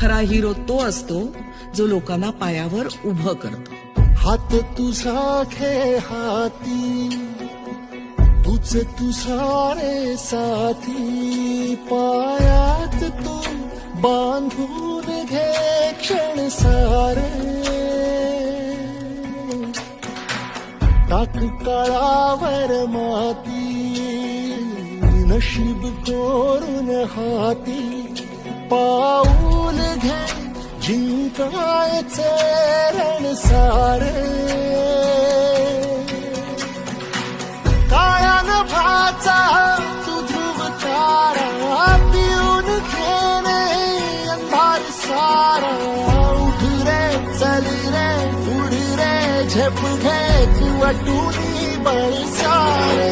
खरा हिरो तो असतो जो लोकांना पायावर उभं करतो. हात तुझा खे हाती, तुझ तुझारे साथी, पायात तू बांधून घे क्षण सारे. टाक काळावर माती, नशीब कोरून हाती, पाऊल घे जिंकायचे रण सारे. काळ्या नभाचा तू ध्रुव तारा, पिऊन घेणे अंधार सारा. उठ रे चल रे उड रे झेप घे तू वाटून बळ सारे.